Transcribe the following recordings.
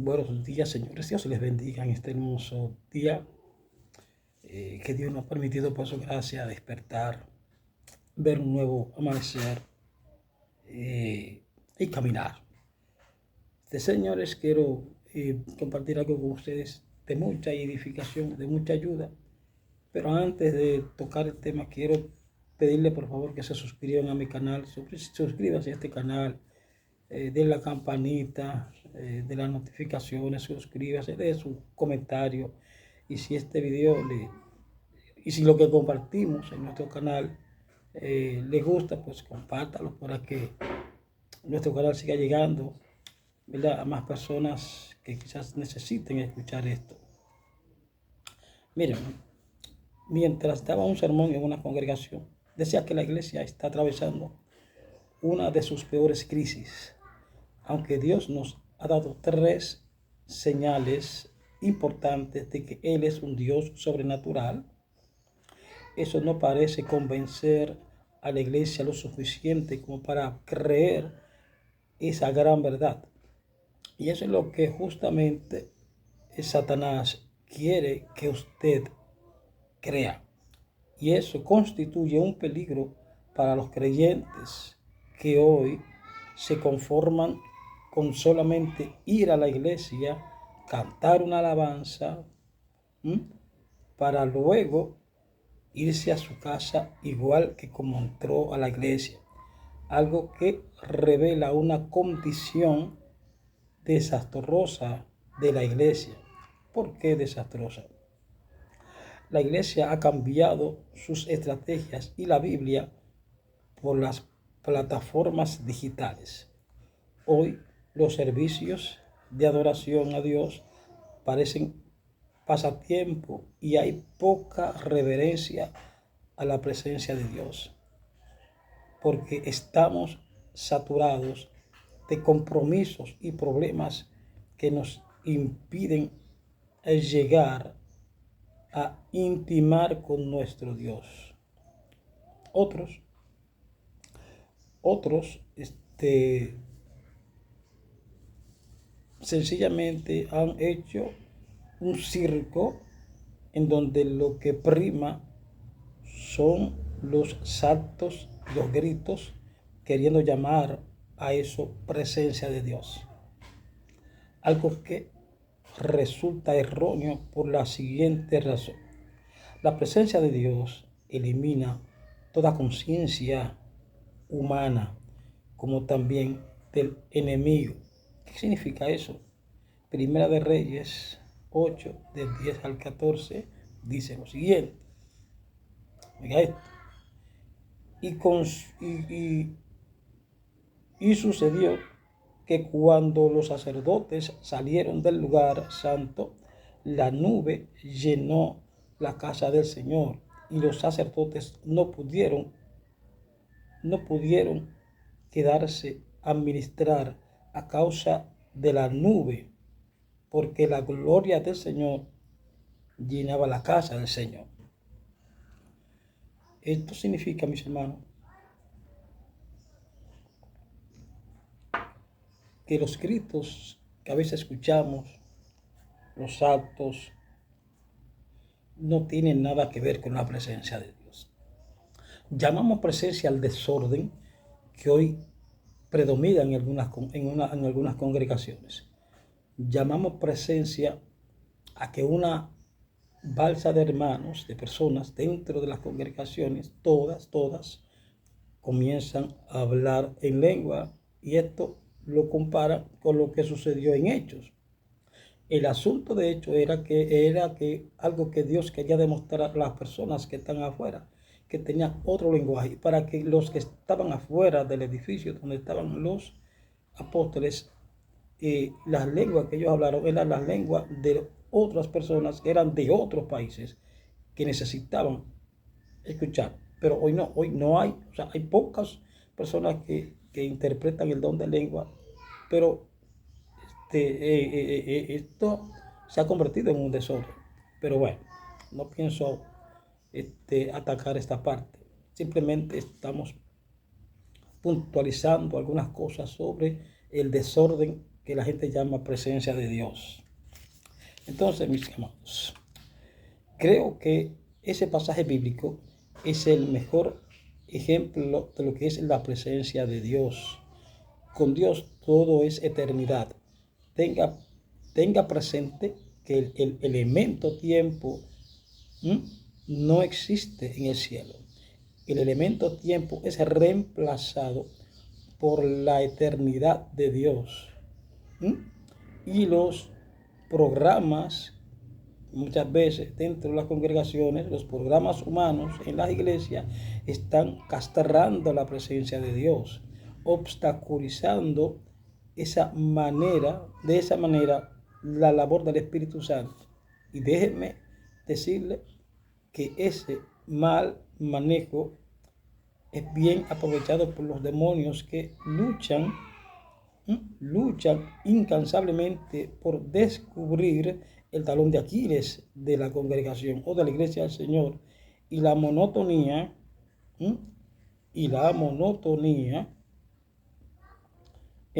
Buenos días, señores. Dios les bendiga en este hermoso día que Dios nos ha permitido por su gracia despertar, ver un nuevo amanecer y caminar. Señores, quiero compartir algo con ustedes de mucha edificación, de mucha ayuda. Pero antes de tocar el tema, quiero pedirle por favor que se suscriban a mi canal. Suscríbase a este canal. De la campanita, de las notificaciones, suscríbase, de su comentario. Y si este video y si lo que compartimos en nuestro canal le gusta, pues compártalo para que nuestro canal siga llegando, ¿verdad?, a más personas que quizás necesiten escuchar esto. Miren, mientras daba un sermón en una congregación, decía que la iglesia está atravesando una de sus peores crisis. Aunque Dios nos ha dado tres señales importantes de que Él es un Dios sobrenatural, eso no parece convencer a la iglesia lo suficiente como para creer esa gran verdad. Y eso es lo que justamente Satanás quiere que usted crea. Y eso constituye un peligro para los creyentes que hoy se conforman con solamente ir a la iglesia, cantar una alabanza, para luego irse a su casa igual que como entró a la iglesia. Algo que revela una condición desastrosa de la iglesia. ¿Por qué desastrosa? La iglesia ha cambiado sus estrategias y la Biblia por las plataformas digitales. Hoy los servicios de adoración a Dios parecen pasatiempo y hay poca reverencia a la presencia de Dios, porque estamos saturados de compromisos y problemas que nos impiden llegar a intimar con nuestro Dios. Otros sencillamente han hecho un circo en donde lo que prima son los saltos, los gritos, queriendo llamar a eso presencia de Dios. Algo que resulta erróneo por la siguiente razón. La presencia de Dios elimina toda conciencia humana, como también del enemigo. ¿Qué significa eso? Primera de Reyes 8, del 10 al 14, dice lo siguiente. Oiga esto. Y sucedió que cuando los sacerdotes salieron del lugar santo, la nube llenó la casa del Señor y los sacerdotes no pudieron quedarse a ministrar a causa de la nube, porque la gloria del Señor llenaba la casa del Señor. Esto significa, mis hermanos, que los gritos que a veces escuchamos, los saltos, no tienen nada que ver con la presencia de Dios. Llamamos presencia al desorden que hoy predomina en algunas congregaciones. Llamamos presencia a que una balsa de hermanos, de personas dentro de las congregaciones, todas, comienzan a hablar en lengua, y esto lo compara con lo que sucedió en Hechos. El asunto de hecho era que algo que Dios quería demostrar a las personas que están afuera, que tenían otro lenguaje, para que los que estaban afuera del edificio donde estaban los apóstoles, las lenguas que ellos hablaron eran las lenguas de otras personas que eran de otros países que necesitaban escuchar. Pero hoy no hay, o sea, hay pocas personas que interpretan el don de lengua, pero esto se ha convertido en un desorden. Pero bueno, no pienso atacar esta parte. Simplemente estamos puntualizando algunas cosas sobre el desorden que la gente llama presencia de Dios. Entonces, mis amados, creo que ese pasaje bíblico es el mejor ejemplo de lo que es la presencia de Dios. Con Dios todo es eternidad. Tenga presente que el elemento tiempo no existe en el cielo. El elemento tiempo es reemplazado por la eternidad de Dios. Y los programas, muchas veces dentro de las congregaciones, los programas humanos en las iglesias están castrando la presencia de Dios, obstaculizando de esa manera la labor del Espíritu Santo. Y déjenme decirle que ese mal manejo es bien aprovechado por los demonios que luchan incansablemente por descubrir el talón de Aquiles de la congregación o de la iglesia del Señor. Y la monotonía, en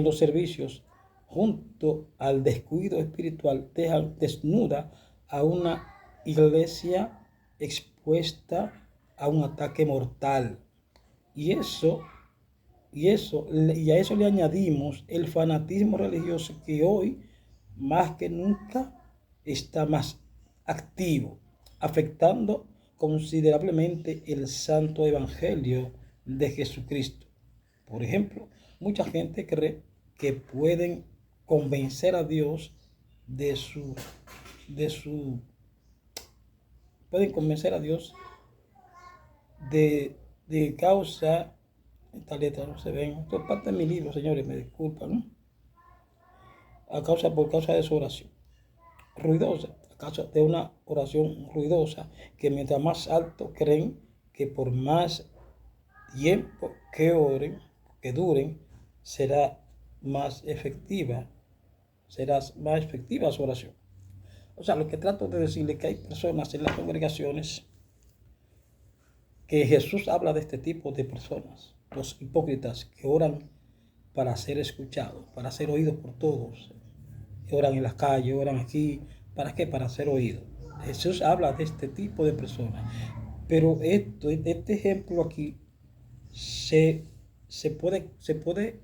los servicios, junto al descuido espiritual, dejan desnuda a una iglesia expuesta a un ataque mortal. Y a eso le añadimos el fanatismo religioso que hoy más que nunca está más activo, afectando considerablemente el santo evangelio de Jesucristo. Por ejemplo, mucha gente cree que pueden convencer a Dios pueden convencer a Dios de causa. Esta letra no se ven. Esto es parte de mi libro, señores, me disculpan, ¿no? Por causa de su oración ruidosa, a causa de una oración ruidosa, que mientras más alto creen que por más tiempo que oren, que duren, será más efectiva su oración. O sea, lo que trato de decirle es que hay personas en las congregaciones que Jesús habla de este tipo de personas, los hipócritas que oran para ser escuchados, para ser oídos por todos. Oran en las calles, oran aquí. ¿Para qué? Para ser oídos. Jesús habla de este tipo de personas. Pero este ejemplo aquí se puede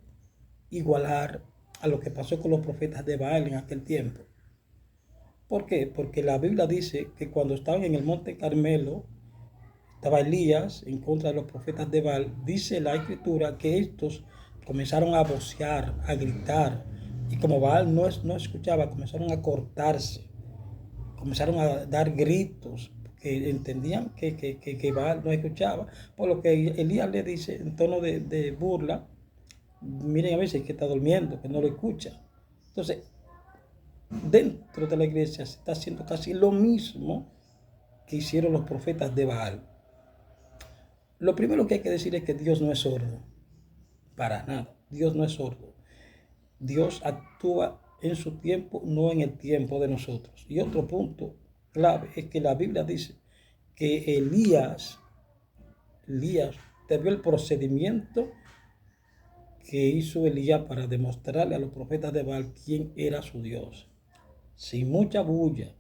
igualar a lo que pasó con los profetas de Baal en aquel tiempo. ¿Por qué? Porque la Biblia dice que cuando estaban en el monte Carmelo, estaba Elías en contra de los profetas de Baal. Dice la Escritura que estos comenzaron a vocear, a gritar. Y como Baal no escuchaba, comenzaron a cortarse. Comenzaron a dar gritos, porque entendían que Baal no escuchaba. Por lo que Elías le dice en tono de burla, miren a veces que está durmiendo, que no lo escucha. Entonces, dentro de la iglesia se está haciendo casi lo mismo que hicieron los profetas de Baal. Lo primero que hay que decir es que Dios no es sordo. Para nada. Dios no es sordo. Dios actúa en su tiempo, no en el tiempo de nosotros. Y otro punto clave es que la Biblia dice que Elías vio el procedimiento que hizo Elías para demostrarle a los profetas de Baal quién era su Dios. Sin mucha bulla.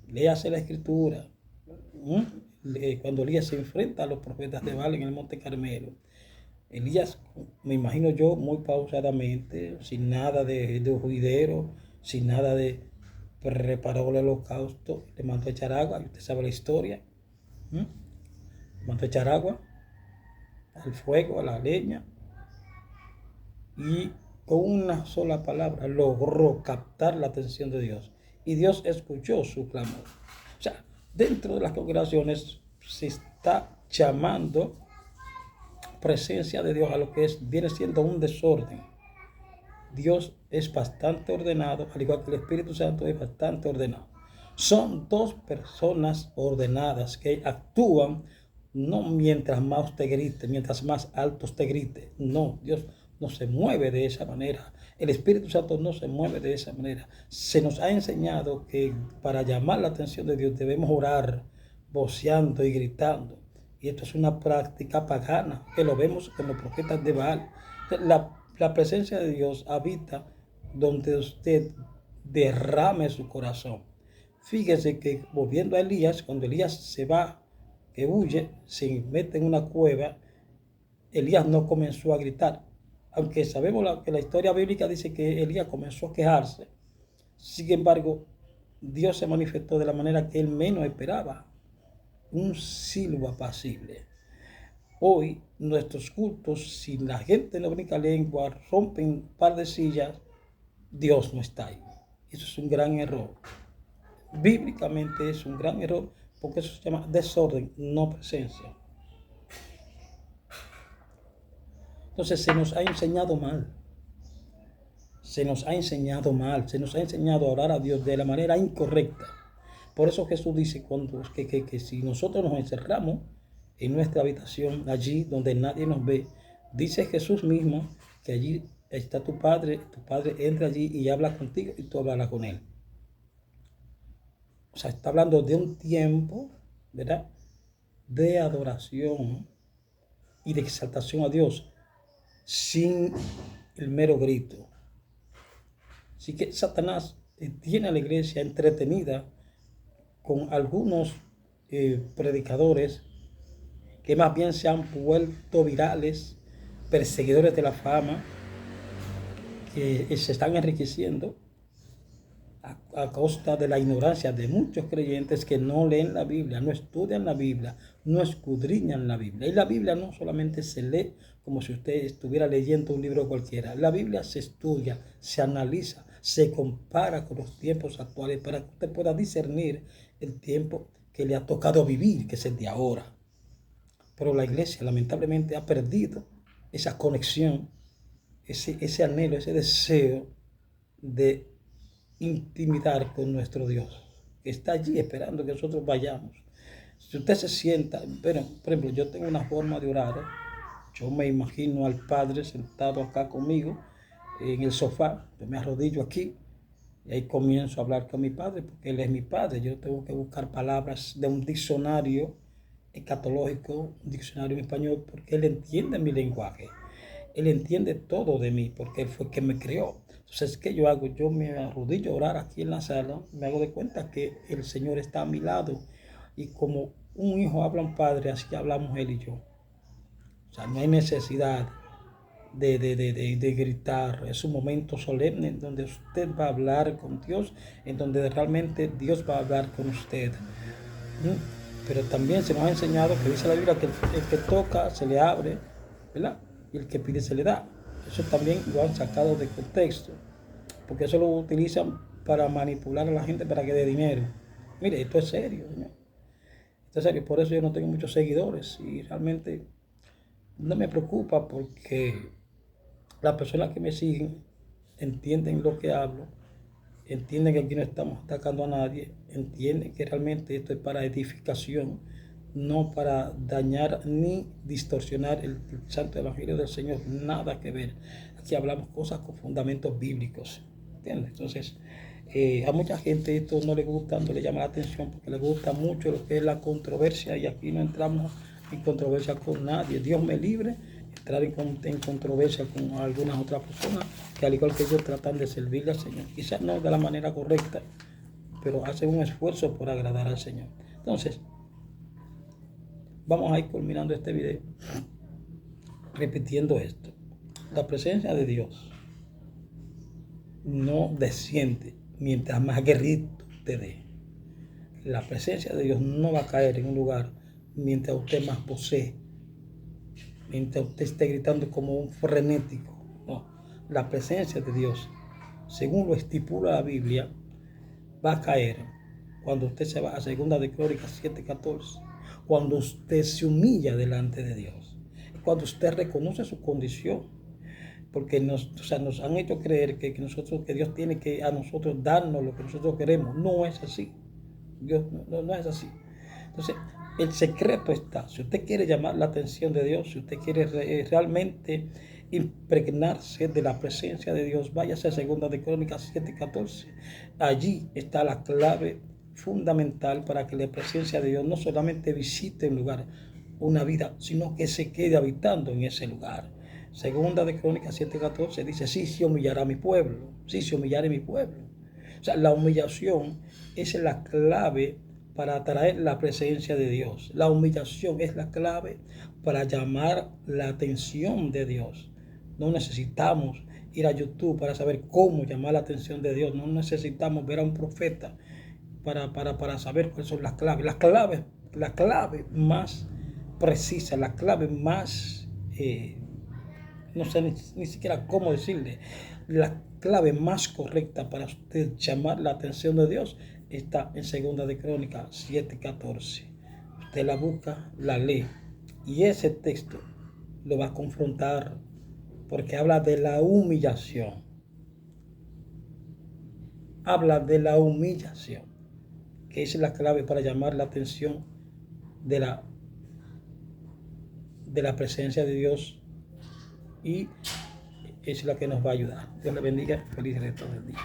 Léase la Escritura. Cuando Elías se enfrenta a los profetas de Baal en el monte Carmelo, Elías, me imagino yo, muy pausadamente, sin nada de juidero, sin nada de preparó el holocausto, le mandó a echar agua, y usted sabe la historia. Le mandó a echar agua al fuego, a la leña, y con una sola palabra logró captar la atención de Dios. Y Dios escuchó su clamor. O sea, dentro de las congregaciones se está llamando presencia de Dios a lo que viene siendo un desorden. Dios es bastante ordenado, al igual que el Espíritu Santo es bastante ordenado. Son dos personas ordenadas que actúan no mientras más usted grite, mientras más alto usted grite. No, Dios no se mueve de esa manera. El Espíritu Santo no se mueve de esa manera. Se nos ha enseñado que para llamar la atención de Dios debemos orar, voceando y gritando. Y esto es una práctica pagana, que lo vemos con los profetas de Baal. La presencia de Dios habita donde usted derrame su corazón. Fíjese que volviendo a Elías, cuando Elías se va, que huye, se mete en una cueva, Elías no comenzó a gritar. Aunque sabemos que la historia bíblica dice que Elías comenzó a quejarse. Sin embargo, Dios se manifestó de la manera que él menos esperaba. Un silbo apacible. Hoy, nuestros cultos, si la gente no brinca lengua, rompen un par de sillas, Dios no está ahí. Eso es un gran error. Bíblicamente es un gran error porque eso se llama desorden, no presencia. Entonces se nos ha enseñado mal. Se nos ha enseñado mal. Se nos ha enseñado a orar a Dios de la manera incorrecta. Por eso Jesús dice que si nosotros nos encerramos en nuestra habitación, allí donde nadie nos ve, dice Jesús mismo que allí está tu Padre entra allí y habla contigo y tú hablarás con Él. O sea, está hablando de un tiempo, ¿verdad?, de adoración y de exaltación a Dios sin el mero grito. Así que Satanás tiene a la iglesia entretenida con algunos predicadores que más bien se han vuelto virales, perseguidores de la fama, que se están enriqueciendo a costa de la ignorancia de muchos creyentes que no leen la Biblia, no estudian la Biblia, no escudriñan la Biblia. Y la Biblia no solamente se lee como si usted estuviera leyendo un libro cualquiera. La Biblia se estudia, se analiza, se compara con los tiempos actuales para que usted pueda discernir el tiempo que le ha tocado vivir, que es el de ahora. Pero la iglesia lamentablemente ha perdido esa conexión, ese anhelo, ese deseo de intimidar con nuestro Dios, que está allí esperando que nosotros vayamos. Si usted se sienta, bueno, por ejemplo, yo tengo una forma de orar, yo me imagino al Padre sentado acá conmigo en el sofá, yo me arrodillo aquí y ahí comienzo a hablar con mi Padre, porque Él es mi Padre. Yo tengo que buscar palabras de un diccionario escatológico, un diccionario en español, porque Él entiende mi lenguaje. Él entiende todo de mí, porque Él fue quien me creó. Entonces, ¿qué yo hago? Yo me arrodillo a orar aquí en la sala, me hago de cuenta que el Señor está a mi lado. Y como un hijo habla a un padre, así hablamos Él y yo. O sea, no hay necesidad de gritar. Es un momento solemne en donde usted va a hablar con Dios, en donde realmente Dios va a hablar con usted. Pero también se nos ha enseñado que dice la Biblia que el que toca se le abre, ¿verdad? Y el que pide se le da. Eso también lo han sacado de contexto, porque eso lo utilizan para manipular a la gente para que dé dinero. Mire, esto es serio, señor. Esto es serio, por eso yo no tengo muchos seguidores y realmente no me preocupa, porque las personas que me siguen entienden lo que hablo, entienden que aquí no estamos atacando a nadie, entienden que realmente esto es para edificación, no para dañar ni distorsionar el santo evangelio del Señor, nada que ver. Aquí hablamos cosas con fundamentos bíblicos, ¿entiendes? Entonces, a mucha gente esto no le gusta, no le llama la atención, porque le gusta mucho lo que es la controversia, y aquí no entramos en controversia con nadie. Dios me libre entrar en controversia con algunas otras personas que, al igual que ellos, tratan de servirle al Señor. Quizás no de la manera correcta, pero hacen un esfuerzo por agradar al Señor. Entonces, vamos a ir culminando este video repitiendo esto. La presencia de Dios no desciende mientras más guerrito te dé. La presencia de Dios no va a caer en un lugar mientras usted más posee, mientras usted esté gritando como un frenético. No, la presencia de Dios, según lo estipula la Biblia, va a caer cuando usted se va a 2 de Crónicas 7:14, cuando usted se humilla delante de Dios, cuando usted reconoce su condición, porque nos han hecho creer que Dios tiene que a nosotros darnos lo que nosotros queremos. No es así. Dios no es así. Entonces, el secreto está, si usted quiere llamar la atención de Dios, si usted quiere realmente impregnarse de la presencia de Dios, váyase a 2 de Crónicas 7:14. Allí está la clave fundamental para que la presencia de Dios no solamente visite un lugar, una vida, sino que se quede habitando en ese lugar. Segunda de Crónicas 7:14 dice, sí se humillará mi pueblo, sí se humillará mi pueblo. O sea, la humillación es la clave para atraer la presencia de Dios. La humillación es la clave para llamar la atención de Dios. No necesitamos ir a YouTube para saber cómo llamar la atención de Dios. No necesitamos ver a un profeta para saber cuáles son las claves. La clave más precisa, la clave más, no sé ni siquiera cómo decirle, la clave más correcta para usted llamar la atención de Dios está en Segunda de Crónicas 7:14. Usted la busca, la lee, y ese texto lo va a confrontar porque habla de la humillación. Habla de la humillación, que es la clave para llamar la atención de la presencia de Dios, y es la que nos va a ayudar. Dios le bendiga. Feliz resto del día.